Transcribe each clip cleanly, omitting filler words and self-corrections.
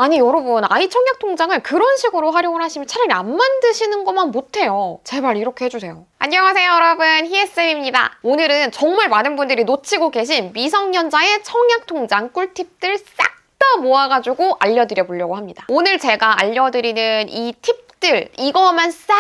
아니 여러분, 아이 청약 통장을 그런 식으로 활용을 하시면 차라리 안 만드시는 것만 못해요. 제발 이렇게 해주세요. 안녕하세요 여러분, 희애쌤입니다. 오늘은 정말 많은 분들이 놓치고 계신 미성년자의 청약 통장 꿀팁들 싹 다 모아가지고 알려드려 보려고 합니다. 오늘 제가 알려드리는 이 팁들, 이거만 싹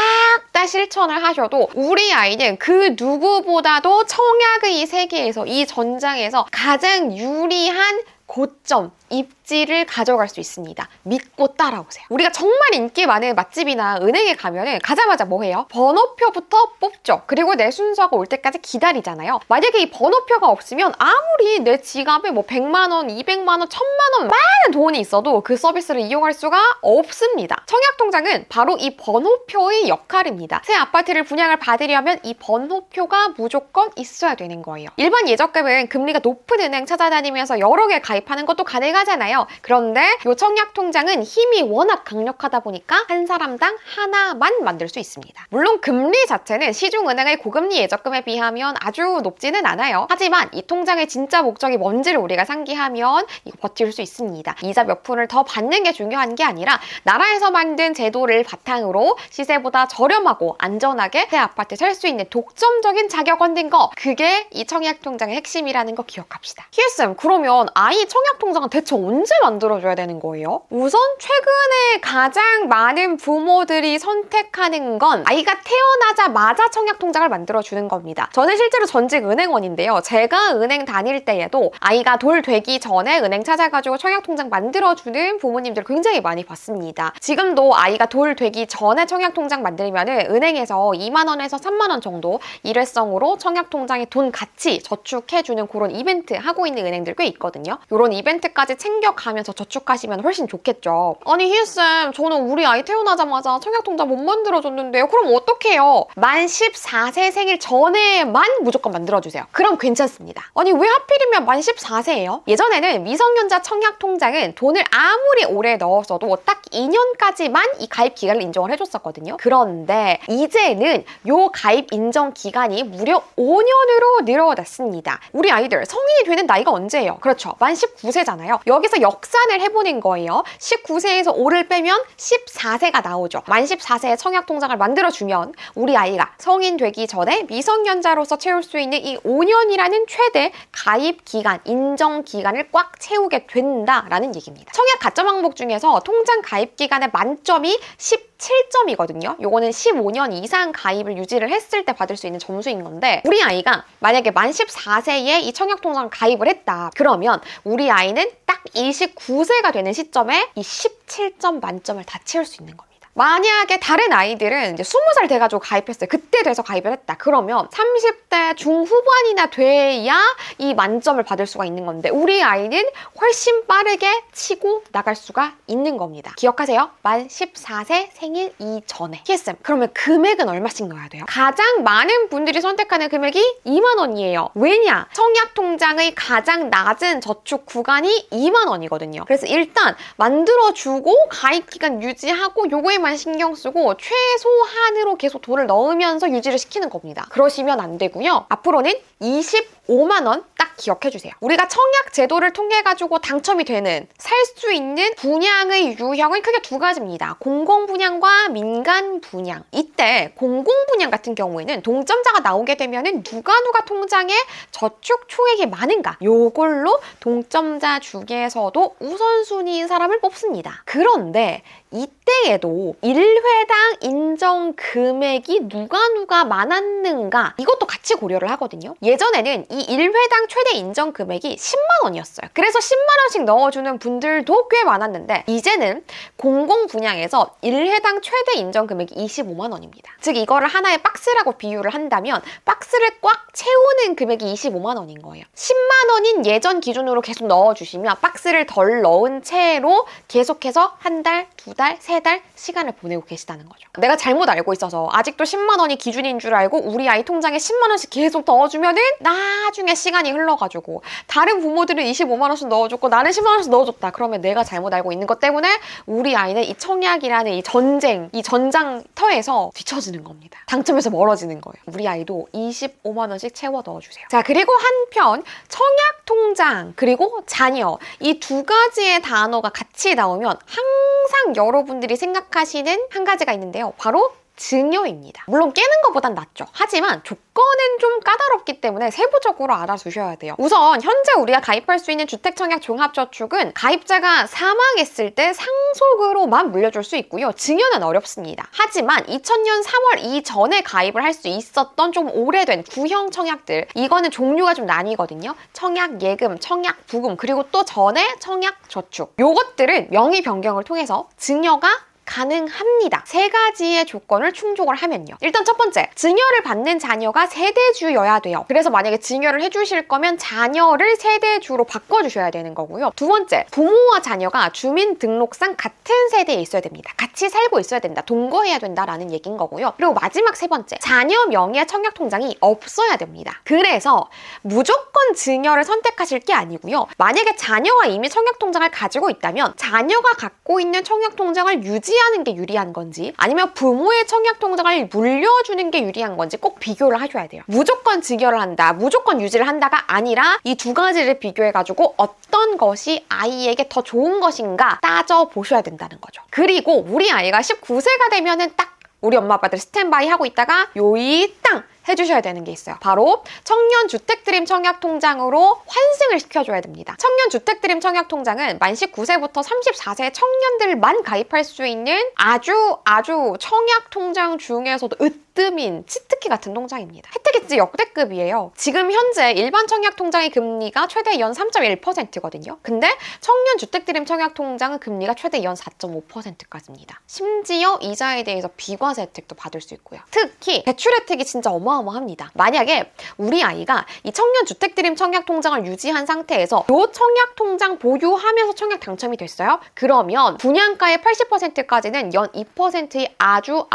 다 실천을 하셔도 우리 아이는 그 누구보다도 청약의 이 세계에서, 이 전장에서 가장 유리한 고점, 입지를 가져갈 수 있습니다. 믿고 따라오세요. 우리가 정말 인기 많은 맛집이나 은행에 가면은 가자마자 뭐 해요? 번호표부터 뽑죠. 그리고 내 순서가 올 때까지 기다리잖아요. 만약에 이 번호표가 없으면 아무리 내 지갑에 뭐 100만 원, 200만 원, 1000만 원 많은 돈이 있어도 그 서비스를 이용할 수가 없습니다. 청약통장은 바로 이 번호표의 역할입니다. 새 아파트를 분양을 받으려면 이 번호표가 무조건 있어야 되는 거예요. 일반 예적금은 금리가 높은 은행 찾아다니면서 여러 개 가입하는 것도 가능하잖아요. 그런데 이 청약통장은 힘이 워낙 강력하다 보니까 한 사람당 하나만 만들 수 있습니다. 물론 금리 자체는 시중은행의 고금리 예적금에 비하면 아주 높지는 않아요. 하지만 이 통장의 진짜 목적이 뭔지를 우리가 상기하면 이거 버틸 수 있습니다. 이자 몇 푼을 더 받는 게 중요한 게 아니라 나라에서 만든 제도를 바탕으로 시세보다 저렴하고 안전하게 새 아파트 살 수 있는 독점적인 자격 얻는 거, 그게 이 청약통장의 핵심이라는 거 기억합시다. 희애쌤, 그러면 아이 청약통장은 대체 언제 만들어줘야 되는 거예요? 우선 최근에 가장 많은 부모들이 선택하는 건 아이가 태어나자마자 청약통장을 만들어주는 겁니다. 저는 실제로 전직 은행원인데요. 제가 은행 다닐 때에도 아이가 돌 되기 전에 은행 찾아가지고 청약통장 만들어주는 부모님들 굉장히 많이 봤습니다. 지금도 아이가 돌 되기 전에 청약통장 만들면 은행에서 2만 원에서 3만 원 정도 일회성으로 청약통장에 돈 같이 저축해주는 그런 이벤트 하고 있는 은행들 꽤 있거든요. 이런 이벤트까지 챙겨가면서 저축하시면 훨씬 좋겠죠. 아니 희애쌤, 저는 우리 아이 태어나자마자 청약통장 못 만들어줬는데요. 그럼 어떡해요? 만 14세 생일 전에만 무조건 만들어주세요. 그럼 괜찮습니다. 아니 왜 하필이면 만 14세예요? 예전에는 미성년자 청약통장은 돈을 아무리 오래 넣었어도 딱 2년까지만 이 가입 기간을 인정을 해줬었거든요. 그런데 이제는 요 가입 인정 기간이 무려 5년으로 늘어났습니다. 우리 아이들 성인이 되는 나이가 언제예요? 그렇죠, 만 19세잖아요. 여기서 역산을 해보는 거예요. 19세에서 5를 빼면 14세가 나오죠. 만 14세에 청약통장을 만들어주면 우리 아이가 성인 되기 전에 미성년자로서 채울 수 있는 이 5년이라는 최대 가입 기간, 인정 기간을 꽉 채우게 된다라는 얘기입니다. 청약 가점 항목 중에서 통장 가입 기간의 만점이 17점이거든요. 요거는 15년 이상 가입을 유지를 했을 때 받을 수 있는 점수인 건데, 우리 아이가 만약에 만 14세에 이 청약통장 가입을 했다. 그러면 우리 아이는 딱 29세가 되는 시점에 이 17점 만점을 다 채울 수 있는 겁니다. 만약에 다른 아이들은 이제 20살 돼가지고 가입했어요. 그때 돼서 가입을 했다. 그러면 30대 중후반이나 돼야 이 만점을 받을 수가 있는 건데, 우리 아이는 훨씬 빠르게 치고 나갈 수가 있는 겁니다. 기억하세요? 만 14세 생일 이전에. 희애쌤, 그러면 금액은 얼마씩 넣어야 돼요? 가장 많은 분들이 선택하는 금액이 2만 원이에요. 왜냐? 청약통장의 가장 낮은 저축 구간이 2만 원이거든요. 그래서 일단 만들어주고 가입기간 유지하고 요거에만 신경 쓰고 최소한으로 계속 돈을 넣으면서 유지를 시키는 겁니다. 그러시면 안 되고요. 앞으로는 25만 원 딱 기억해 주세요. 우리가 청약 제도를 통해 가지고 당첨이 되는, 살 수 있는 분양의 유형은 크게 두 가지입니다. 공공 분양과 민간 분양. 이때 공공 분양 같은 경우에는 동점자가 나오게 되면은 누가 통장에 저축 총액이 많은가, 요걸로 동점자 중에서도 우선순위인 사람을 뽑습니다. 그런데 이때에도 1회당 인정 금액이 누가 많았는가, 이것도 같이 고려를 하거든요. 예전에는 이 1회당 최대 인정 금액이 10만 원이었어요. 그래서 10만 원씩 넣어주는 분들도 꽤 많았는데, 이제는 공공 분양에서 1회당 최대 인정 금액이 25만 원입니다. 즉 이거를 하나의 박스라고 비유를 한다면 박스를 꽉 채우는 금액이 25만 원인 거예요. 10만 원인 예전 기준으로 계속 넣어주시면 박스를 덜 넣은 채로 계속해서 한 달, 두 달, 세 달 시간을 보내고 계시다는 거죠. 내가 잘못 알고 있어서 아직도 10만 원이 기준인 줄 알고 우리 아이 통장에 10만 원씩 계속 넣어주면은 나중에 시간이 흘러가지고 틀려가지고 다른 부모들은 25만 원씩 넣어줬고 나는 10만 원씩 넣어줬다. 그러면 내가 잘못 알고 있는 것 때문에 우리 아이는 이 청약이라는 이 전쟁, 이 전장터에서 뒤처지는 겁니다. 당첨에서 멀어지는 거예요. 우리 아이도 25만 원씩 채워 넣어주세요. 자, 그리고 한편 청약통장 그리고 자녀 이 두 가지의 단어가 같이 나오면 항상 여러분들이 생각하시는 한 가지가 있는데요. 바로 증여입니다. 물론 깨는 것보단 낫죠. 하지만 조건은 좀 까다롭기 때문에 세부적으로 알아두셔야 돼요. 우선 현재 우리가 가입할 수 있는 주택청약종합저축은 가입자가 사망했을 때 상속으로만 물려줄 수 있고요. 증여는 어렵습니다. 하지만 2000년 3월 이전에 가입을 할 수 있었던 좀 오래된 구형 청약들, 이거는 종류가 좀 나뉘거든요. 청약예금, 청약부금, 그리고 또 전에 청약저축, 요것들은 명의 변경을 통해서 증여가 가능합니다. 세 가지의 조건을 충족을 하면요. 일단 첫 번째, 증여를 받는 자녀가 세대주여야 돼요. 그래서 만약에 증여를 해주실 거면 자녀를 세대주로 바꿔주셔야 되는 거고요. 두 번째, 부모와 자녀가 주민등록상 같은 세대에 있어야 됩니다. 같이 살고 있어야 된다. 동거해야 된다라는 얘기인 거고요. 그리고 마지막 세 번째, 자녀 명의의 청약통장이 없어야 됩니다. 그래서 무조건 증여를 선택하실 게 아니고요. 만약에 자녀가 이미 청약통장을 가지고 있다면 자녀가 갖고 있는 청약통장을 유지하는 게 유리한 건지 아니면 부모의 청약통장을 물려주는 게 유리한 건지 꼭 비교를 하셔야 돼요. 무조건 증여를 한다, 무조건 유지를 한다가 아니라 이 두 가지를 비교해가지고 어떤 것이 아이에게 더 좋은 것인가 따져보셔야 된다는 거죠. 그리고 우리 아이가 19세가 되면은 딱 우리 엄마 아빠들 스탠바이 하고 있다가 요이 땅 해주셔야 되는 게 있어요. 바로 청년주택드림 청약통장으로 환승을 시켜줘야 됩니다. 청년주택드림 청약통장은 만 19세부터 34세 청년들만 가입할 수 있는 아주 청약통장 중에서도 으뜸인 치트키 같은 통장입니다. 혜택이 진짜 역대급이에요. 지금 현재 일반 청약통장의 금리가 최대 연 3.1%거든요. 근데 청년주택드림 청약통장은 금리가 최대 연 4.5%까지입니다. 심지어 이자에 대해서 비과세 혜택도 받을 수 있고요. 특히 대출 혜택이 진짜 어마어마합니다. 만약에 우리 아이가 이 청년주택드림 청약통장을 유지한 상태에서 이 청약통장 보유하면서 청약 당첨이 됐어요? 그러면 분양가의 80%까지는 연 2%의 아주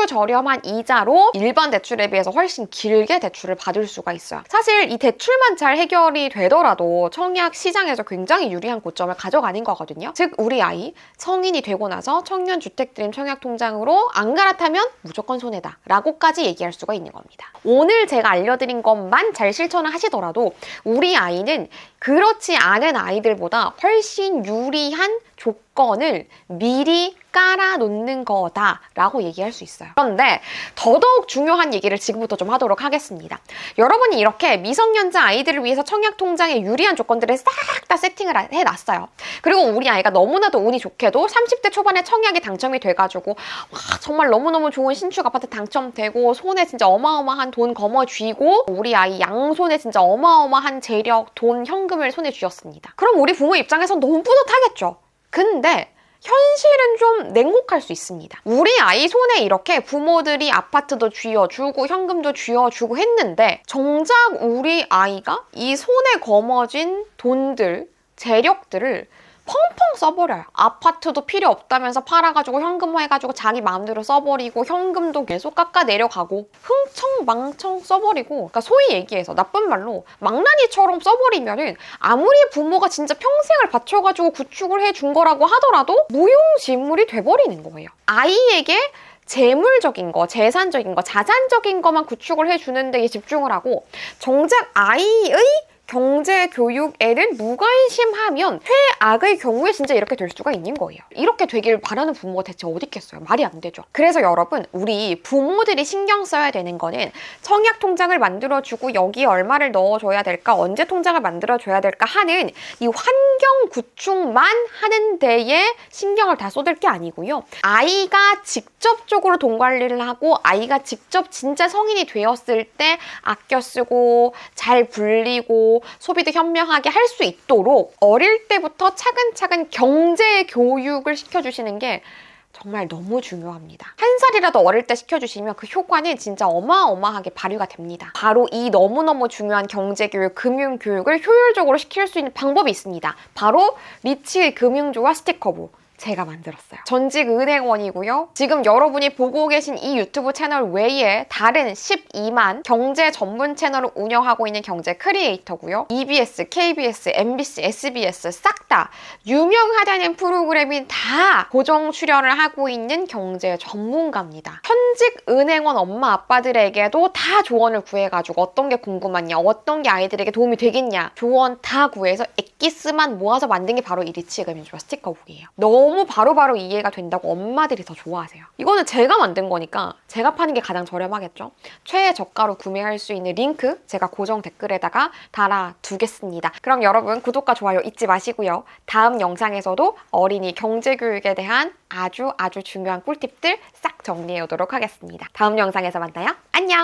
저렴한 이자로 일반 대출에 비해서 훨씬 길게 대출을 받을 수가 있어요. 사실 이 대출만 잘 해결이 되더라도 청약 시장에서 굉장히 유리한 고점을 가져가는 거거든요. 즉 우리 아이 성인이 되고 나서 청년주택드림 청약통장으로 안 갈아타면 무조건 손해다 라고까지 얘기할 수가 있는 겁니다. 오늘 제가 알려드린 것만 잘 실천을 하시더라도 우리 아이는 그렇지 않은 아이들보다 훨씬 유리한 조건을 미리 깔아놓는 거다라고 얘기할 수 있어요. 그런데 더더욱 중요한 얘기를 지금부터 좀 하도록 하겠습니다. 여러분이 이렇게 미성년자 아이들을 위해서 청약통장에 유리한 조건들을 싹 다 세팅을 해놨어요. 그리고 우리 아이가 너무나도 운이 좋게도 30대 초반에 청약이 당첨이 돼가지고 와, 정말 너무너무 좋은 신축 아파트 당첨되고 손에 진짜 어마어마한 돈 거머쥐고 우리 아이 양손에 진짜 어마어마한 재력, 돈, 현금을 손에 쥐었습니다. 그럼 우리 부모 입장에선 너무 뿌듯하겠죠. 근데 현실은 좀 냉혹할 수 있습니다. 우리 아이 손에 이렇게 부모들이 아파트도 쥐어주고 현금도 쥐어주고 했는데 정작 우리 아이가 이 손에 거머쥔 돈들, 재력들을 펑펑 써버려요. 아파트도 필요 없다면서 팔아가지고 현금화해가지고 자기 마음대로 써버리고 현금도 계속 깎아 내려가고 흥청망청 써버리고, 그러니까 소위 얘기해서 나쁜 말로 망나니처럼 써버리면은 아무리 부모가 진짜 평생을 바쳐가지고 구축을 해준 거라고 하더라도 무용지물이 돼버리는 거예요. 아이에게 재물적인 거, 재산적인 거, 자산적인 것만 구축을 해주는 데에 집중을 하고 정작 아이의 경제 교육에는 무관심하면 최악의 경우에 진짜 이렇게 될 수가 있는 거예요. 이렇게 되길 바라는 부모가 대체 어디 있겠어요? 말이 안 되죠. 그래서 여러분, 우리 부모들이 신경 써야 되는 거는 청약 통장을 만들어주고 여기에 얼마를 넣어줘야 될까, 언제 통장을 만들어줘야 될까 하는 이 환경 구축만 하는 데에 신경을 다 쏟을 게 아니고요. 아이가 직접적으로 돈 관리를 하고 아이가 직접 진짜 성인이 되었을 때 아껴 쓰고 잘 불리고 소비도 현명하게 할 수 있도록 어릴 때부터 차근차근 경제 교육을 시켜주시는 게 정말 너무 중요합니다. 한 살이라도 어릴 때 시켜주시면 그 효과는 진짜 어마어마하게 발휘가 됩니다. 바로 이 너무너무 중요한 경제교육, 금융교육을 효율적으로 시킬 수 있는 방법이 있습니다. 바로 리치의 금융조화 스티커부. 제가 만들었어요. 전직 은행원이고요. 지금 여러분이 보고 계신 이 유튜브 채널 외에 다른 12만 경제 전문 채널을 운영하고 있는 경제 크리에이터고요. EBS, KBS, MBC, SBS 싹 다 유명하다는 프로그램인 다 고정 출연을 하고 있는 경제 전문가입니다. 현직 은행원 엄마 아빠들에게도 다 조언을 구해가지고 어떤 게 궁금하냐, 어떤 게 아이들에게 도움이 되겠냐 조언 다 구해서 엑기스만 모아서 만든 게 바로 이 리치금융주와 스티커북이에요. 너무 바로바로 이해가 된다고 엄마들이 더 좋아하세요. 이거는 제가 만든 거니까 제가 파는 게 가장 저렴하겠죠. 최저가로 구매할 수 있는 링크 제가 고정 댓글에다가 달아두겠습니다. 그럼 여러분 구독과 좋아요 잊지 마시고요. 다음 영상에서도 어린이 경제교육에 대한 아주 중요한 꿀팁들 싹 정리해 오도록 하겠습니다. 다음 영상에서 만나요. 안녕!